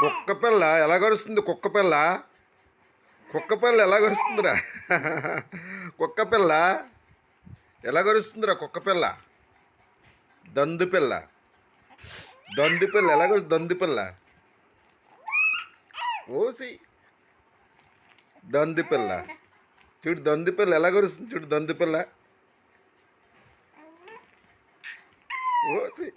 కుక్క పిల్ల ఎలా గరుస్తుంది? కుక్క పిల్ల కుక్క పిల్ల ఎలా గరుస్తుందిరా? కుక్క పిల్ల ఎలా గరుస్తుందిరా? కుక్క పిల్ల దందు పిల్ల దందు పిల్ల ఎలా గరు దందు పిల్ల ఓసి దందు పిల్ల చూడు, దందు పిల్ల ఎలా గరుస్తుంది చూడు, దందు పిల్ల ఓసి